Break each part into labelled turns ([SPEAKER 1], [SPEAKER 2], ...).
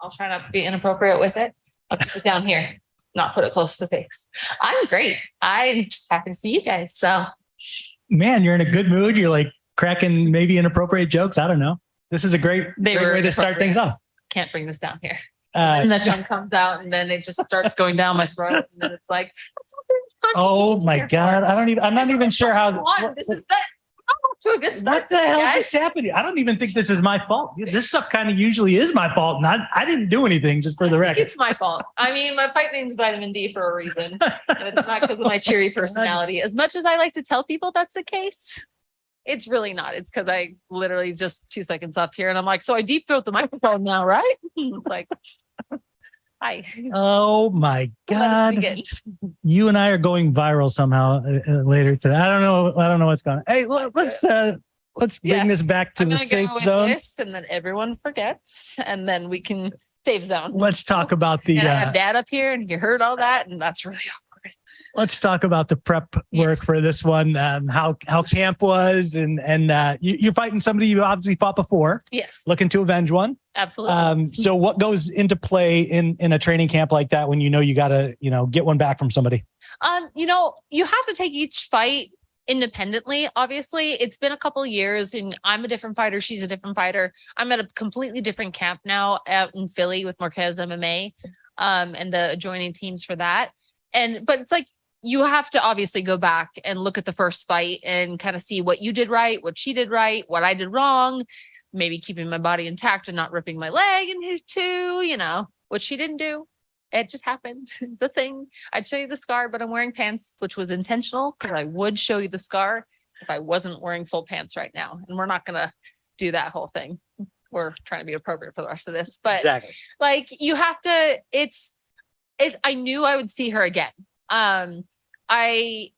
[SPEAKER 1] I'll try not to be inappropriate with it. I'll keep it down here, not put it close to the face. I'm great. I'm just happy to see you guys. So,
[SPEAKER 2] man, you're in a good mood. You're like cracking maybe inappropriate jokes. I don't know. This is a great way to start things off.
[SPEAKER 1] Can't bring this down here. And the tongue comes out, and then it just starts going down my throat, and then it's like,
[SPEAKER 2] oh my God, I'm not even sure how.
[SPEAKER 1] This is that. To a good start.
[SPEAKER 2] What the hell just happened? I don't even think this is my fault. This stuff kind of usually is my fault. And I didn't do anything, just for the record.
[SPEAKER 1] It's my fault. I mean, my fight name's Vitamin D for a reason. And it's not because of my cheery personality. As much as I like to tell people that's the case, it's really not. It's because I literally just 2 seconds up here and I'm like, so I deep throat the microphone now, right? It's like, hi.
[SPEAKER 2] Oh my God. You and I are going viral somehow later today. I don't know what's going on. Hey, let's bring this back to the safe zone.
[SPEAKER 1] And then everyone forgets, and then we can safe zone.
[SPEAKER 2] Let's talk about the.
[SPEAKER 1] I have Dad up here, and you heard all that, and that's really awkward.
[SPEAKER 2] Let's talk about the prep work for this one. How camp was, and you're fighting somebody you obviously fought before.
[SPEAKER 1] Yes.
[SPEAKER 2] Looking to avenge one.
[SPEAKER 1] Absolutely.
[SPEAKER 2] So what goes into play in a training camp like that when you got to get one back from somebody?
[SPEAKER 1] You have to take each fight independently. Obviously, it's been a couple of years, and I'm a different fighter. She's a different fighter. I'm at a completely different camp now out in Philly with Marquez MMA, and the adjoining teams for that. But it's like, you have to obviously go back and look at the first fight and kind of see what you did right, what she did right, what I did wrong, maybe keeping my body intact and not ripping my leg in two, what she didn't do. It just happened. The thing. I'd show you the scar, but I'm wearing pants, which was intentional, because I would show you the scar if I wasn't wearing full pants right now. And we're not going to do that whole thing. We're trying to be appropriate for the rest of this. But
[SPEAKER 2] exactly.
[SPEAKER 1] Like, you have to, I knew I would see her again. I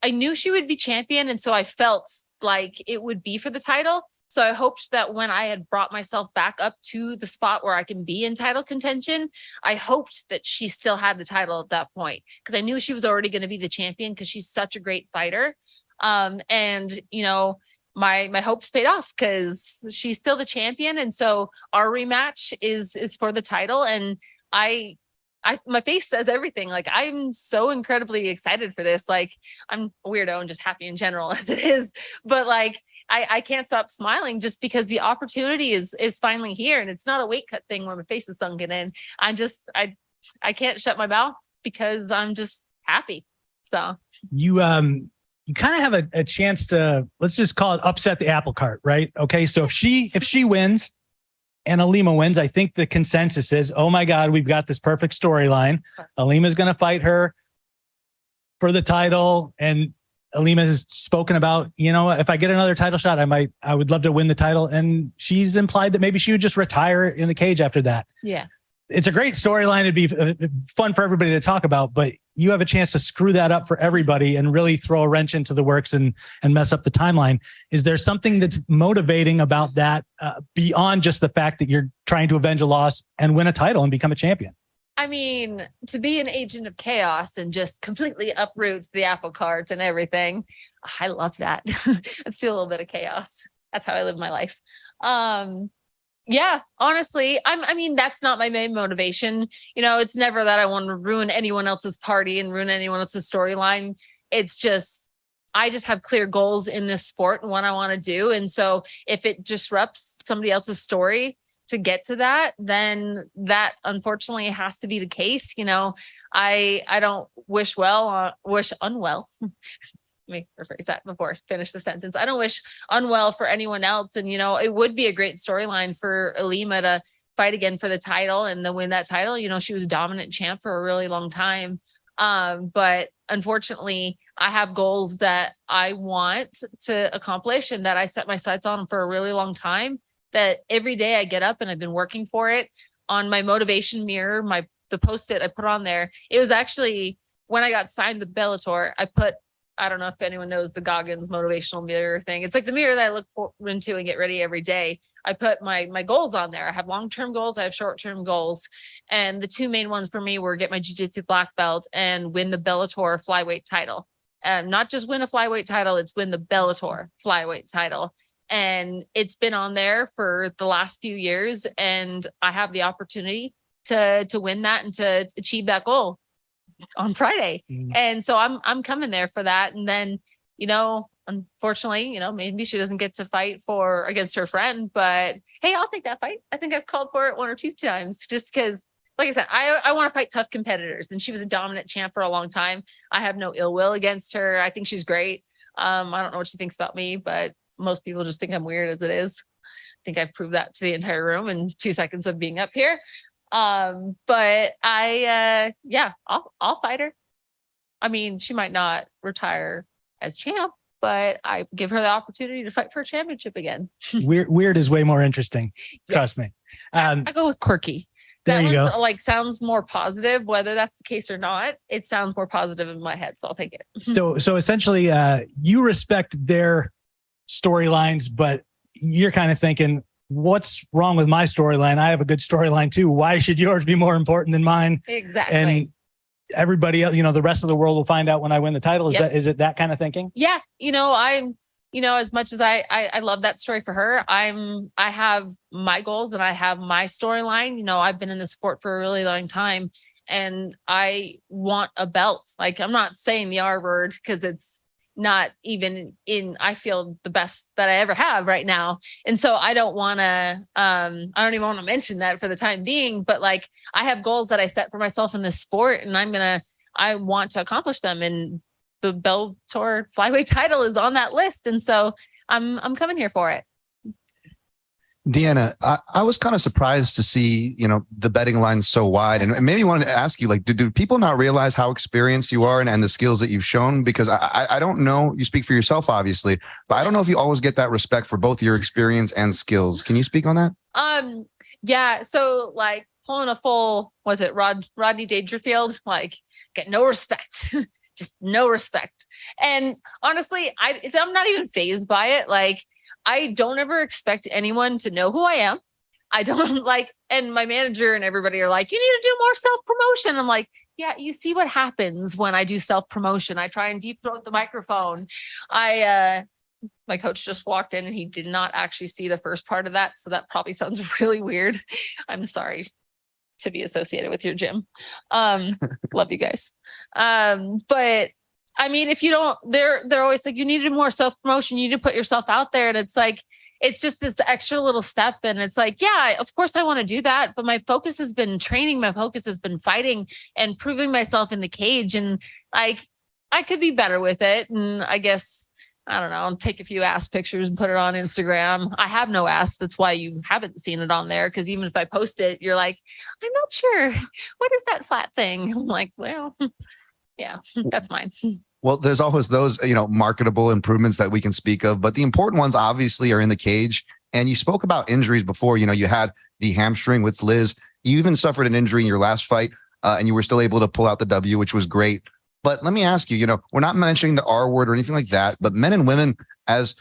[SPEAKER 1] knew she would be champion, and so I felt like it would be for the title. So I hoped that when I had brought myself back up to the spot where I can be in title contention, I hoped that she still had the title at that point, because I knew she was already going to be the champion because she's such a great fighter. My hopes paid off because she's still the champion, and so our rematch is for the title. And my face says everything. Like, I'm so incredibly excited for this. Like, I'm a weirdo and just happy in general as it is. But like, I can't stop smiling just because the opportunity is finally here. And it's not a weight cut thing where my face is sunken in. I can't shut my mouth because I'm just happy. So
[SPEAKER 2] you kind of have a chance to, let's just call it upset the apple cart, right? Okay. So if she wins, and Ilima wins, I think the consensus is, oh my God, we've got this perfect storyline. Ilima's going to fight her for the title. And Ilima has spoken about, if I get another title shot, I would love to win the title. And she's implied that maybe she would just retire in the cage after that.
[SPEAKER 1] Yeah.
[SPEAKER 2] It's a great storyline. It'd be fun for everybody to talk about, but you have a chance to screw that up for everybody and really throw a wrench into the works and mess up the timeline. Is there something that's motivating about that beyond just the fact that you're trying to avenge a loss and win a title and become a champion?
[SPEAKER 1] I mean, to be an agent of chaos and just completely uproots the apple cart and everything, I love that. Let's do a little bit of chaos. That's how I live my life. Yeah, honestly, I mean, that's not my main motivation. It's never that I want to ruin anyone else's party and ruin anyone else's storyline. It's just, I just have clear goals in this sport and what I want to do. And so if it disrupts somebody else's story to get to that, then that unfortunately has to be the case. I don't wish unwell. Let me rephrase that before I finish the sentence. I don't wish unwell for anyone else. And, it would be a great storyline for Ilima to fight again for the title and then win that title. She was a dominant champ for a really long time. But unfortunately, I have goals that I want to accomplish and that I set my sights on for a really long time, that every day I get up and I've been working for it. On my motivation mirror, the Post-it I put on there, it was actually when I got signed with Bellator, I don't know if anyone knows the Goggins motivational mirror thing. It's like the mirror that I look into and get ready every day. I put my goals on there. I have long-term goals. I have short-term goals. And the two main ones for me were get my jiu-jitsu black belt and win the Bellator flyweight title. And not just win a flyweight title, it's win the Bellator flyweight title. And it's been on there for the last few years. And I have the opportunity to win that and to achieve that goal on Friday. And so I'm coming there for that. And then, unfortunately, maybe she doesn't get to fight against her friend, but hey, I'll take that fight. I think I've called for it 1 or 2 times just because, like I said, I want to fight tough competitors, and she was a dominant champ for a long time. I have no ill will against her. I think she's great. I don't know what she thinks about me, but most people just think I'm weird as it is. I think I've proved that to the entire room in 2 seconds of being up here. But I'll fight her. I mean, she might not retire as champ, but I give her the opportunity to fight for a championship again.
[SPEAKER 2] Weird is way more interesting. Trust me.
[SPEAKER 1] I go with quirky.
[SPEAKER 2] There you go.
[SPEAKER 1] Sounds more positive. Whether that's the case or not, it sounds more positive in my head, so I'll take it.
[SPEAKER 2] So essentially, you respect their storylines, but you're kind of thinking, what's wrong with my storyline? I have a good storyline too. Why should yours be more important than mine?
[SPEAKER 1] Exactly.
[SPEAKER 2] And everybody else, the rest of the world will find out when I win the title. Is it that kind of thinking?
[SPEAKER 1] Yeah. I'm, as much as I love that story for her, I have my goals and I have my storyline. I've been in the sport for a really long time and I want a belt. Like, I'm not saying the R word because it's not even I feel the best that I ever have right now. And so I don't want to, I don't even want to mention that for the time being, but like, I have goals that I set for myself in this sport and I want to accomplish them. And the Bellator flyweight title is on that list. And so I'm coming here for it.
[SPEAKER 3] DeAnna, I was kind of surprised to see, the betting line so wide, and maybe wanted to ask you, like, do people not realize how experienced you are and the skills that you've shown? Because I don't know, you speak for yourself, obviously, but I don't know if you always get that respect for both your experience and skills. Can you speak on that?
[SPEAKER 1] Yeah. So like pulling a full, was it Rodney Dangerfield? Like, get no respect, just no respect. And honestly, I'm not even fazed by it. Like, I don't ever expect anyone to know who I am. I don't and my manager and everybody are like, you need to do more self-promotion. I'm like, yeah, you see what happens when I do self-promotion. I try and deep throat the microphone. My coach just walked in and he did not actually see the first part of that. So that probably sounds really weird. I'm sorry to be associated with your gym. Love you guys. But I mean, if you don't, they're always like, you need to do more self-promotion. You need to put yourself out there. And it's like, it's just this extra little step. And it's like, yeah, of course I want to do that. But my focus has been training. My focus has been fighting and proving myself in the cage. And like, I could be better with it. And I guess, I don't know, I'll take a few ass pictures and put it on Instagram. I have no ass. That's why you haven't seen it on there. Cause even if I post it, you're like, I'm not sure. What is that flat thing? I'm like, well, yeah, that's mine.
[SPEAKER 3] Well, there's always those, marketable improvements that we can speak of, but the important ones obviously are in the cage. And you spoke about injuries before, you had the hamstring with Liz. You even suffered an injury in your last fight, and you were still able to pull out the W, which was great. But let me ask you, we're not mentioning the R word or anything like that, but men and women, as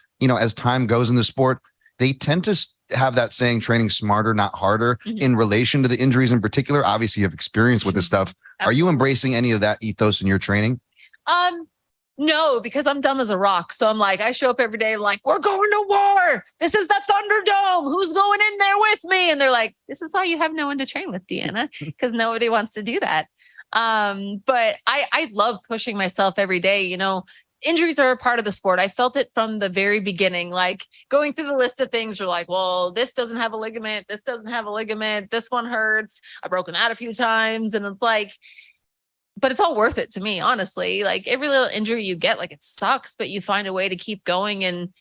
[SPEAKER 3] time goes in the sport, they tend to have that saying, training smarter, not harder, in relation to the injuries in particular. Obviously, you have experience with this stuff. Are you embracing any of that ethos in your training?
[SPEAKER 1] No, because I'm dumb as a rock. So I'm like, I show up every day like, we're going to war. This is the Thunderdome. Who's going in there with me? And they're like, this is why you have no one to train with, DeAnna, because nobody wants to do that. But I love pushing myself every day. Injuries are a part of the sport. I felt it from the very beginning, like going through the list of things. You're like, well, this doesn't have a ligament. This doesn't have a ligament. This one hurts. I've broken that a few times. And it's like, but it's all worth it to me, honestly. Like every little injury you get, like it sucks, but you find a way to keep going. And,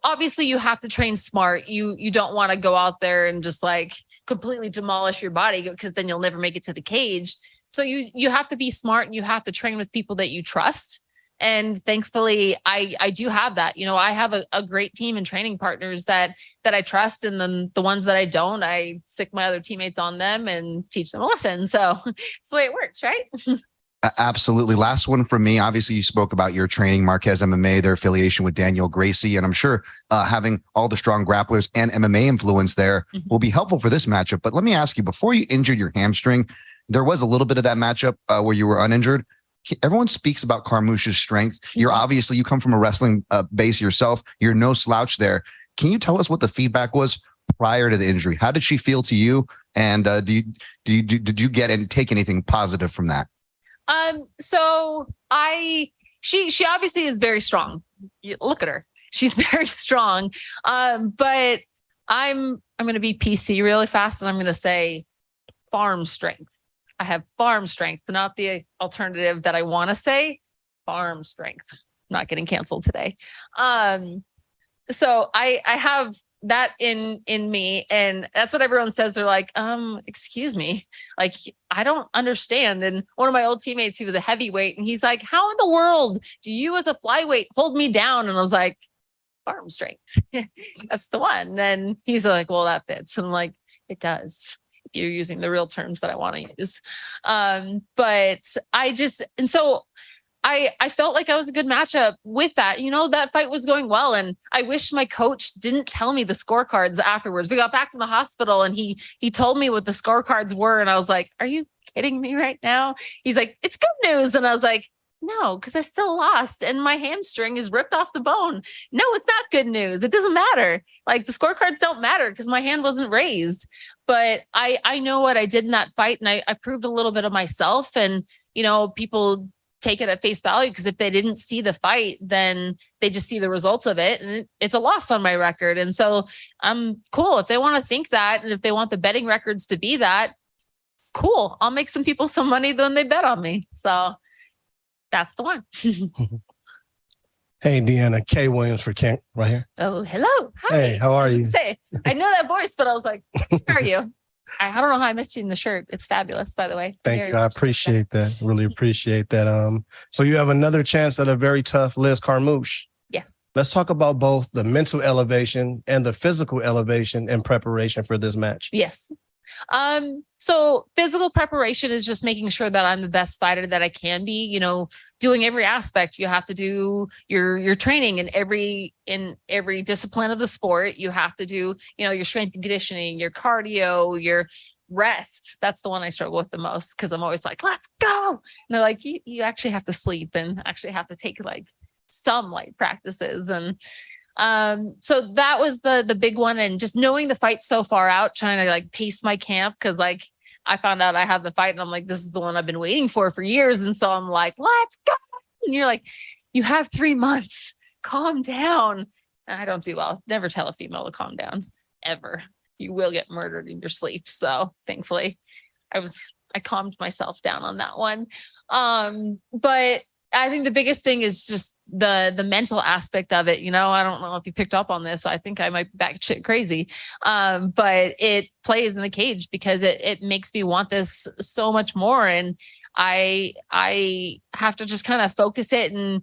[SPEAKER 1] obviously you have to train smart. You don't want to go out there and just like completely demolish your body because then you'll never make it to the cage. So you have to be smart and you have to train with people that you trust. And thankfully I do have that. I have a great team and training partners that I trust. And then the ones that I don't, I stick my other teammates on them and teach them a lesson. So it's the way it works, right?
[SPEAKER 3] Absolutely. Last one from me. Obviously, you spoke about your training, Marquez MMA, their affiliation with Daniel Gracie. And I'm sure having all the strong grapplers and MMA influence there will be helpful for this matchup. But let me ask you, before you injured your hamstring, there was a little bit of that matchup where you were uninjured. Everyone speaks about Carmouche's strength. You come from a wrestling base yourself. You're no slouch there. Can you tell us what the feedback was prior to the injury. How did she feel to you? And did you get and take anything positive from that?
[SPEAKER 1] She obviously is very strong. Look at her. She's very strong. But I'm going to be PC really fast, and I'm going to say farm strength. I have farm strength, not the alternative that I want to say. Farm strength. Not getting canceled today. So I have that in me, and that's what everyone says. They're like, excuse me, like, I don't understand. And one of my old teammates, he was a heavyweight, and he's like, how in the world do you as a flyweight hold me down? And I was like, farm strength. That's the one. And he's like, well, that fits. And I'm like, it does. You're using the real terms that I want to use. But I felt like I was a good matchup with that. That fight was going well. And I wish my coach didn't tell me the scorecards afterwards. We got back from the hospital, and he told me what the scorecards were. And I was like, are you kidding me right now? He's like, it's good news. And I was like, no, because I still lost and my hamstring is ripped off the bone. No, it's not good news. It doesn't matter. Like, the scorecards don't matter because my hand wasn't raised. But I know what I did in that fight, and I proved a little bit of myself. And, people take it at face value, because if they didn't see the fight, then they just see the results of it, and it's a loss on my record. And so I'm cool if they want to think that, and if they want the betting records to be that, cool. I'll make some people some money when they bet on me. So that's the one.
[SPEAKER 4] Hey, DeAnna, Kay Williams for Kent right here.
[SPEAKER 1] Oh, hello. Hi.
[SPEAKER 4] Hey, how are you?
[SPEAKER 1] I know that voice, but I was like, who are you? I don't know how I missed you in the shirt. It's fabulous, by the way.
[SPEAKER 4] Thank you. I appreciate that. Really appreciate that. So you have another chance at a very tough Liz Carmouche.
[SPEAKER 1] Yeah.
[SPEAKER 4] Let's talk about both the mental elevation and the physical elevation in preparation for this match.
[SPEAKER 1] Yes. So physical preparation is just making sure that I'm the best fighter that I can be, doing every aspect. You have to do your training in every discipline of the sport. You have to do, your strength and conditioning, your cardio, your rest. That's the one I struggle with the most, because I'm always like, let's go. And they're like, you actually have to sleep and actually have to take like some light practices. And so that was the big one. And just knowing the fight so far out, trying to like pace my camp. Cause like I found out I have the fight, and I'm like, this is the one I've been waiting for years. And so I'm like, let's go. And you're like, you have 3 months, calm down. And I don't do well. Never tell a female to calm down, ever. You will get murdered in your sleep. So thankfully I calmed myself down on that one. But I think the biggest thing is just the mental aspect of it. I don't know if you picked up on this. I think I might be back shit crazy. But it plays in the cage because it makes me want this so much more. And I have to just kind of focus it and,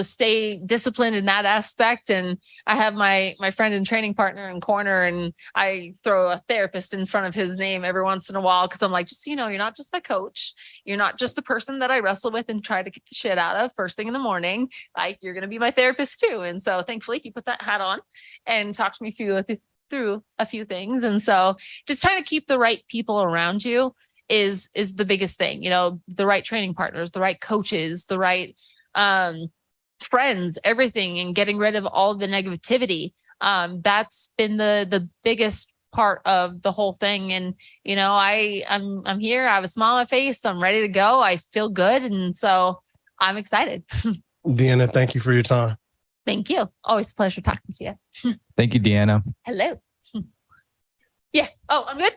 [SPEAKER 1] stay disciplined in that aspect. And I have my friend and training partner in corner, and I throw a therapist in front of his name every once in a while. Cause I'm like, just, you're not just my coach. You're not just the person that I wrestle with and try to get the shit out of first thing in the morning. Like, you're going to be my therapist too. And so thankfully he put that hat on and talked me through a few things. And so just trying to keep the right people around you is the biggest thing, the right training partners, the right coaches, the right, friends, everything, and getting rid of all the negativity. That's been the biggest part of the whole thing. And, I'm here. I have a smile on my face. I'm ready to go. I feel good. And so I'm excited.
[SPEAKER 4] DeAnna, thank you for your time.
[SPEAKER 1] Thank you. Always a pleasure talking to you.
[SPEAKER 5] Thank you, DeAnna.
[SPEAKER 1] Hello. Yeah. Oh, I'm good.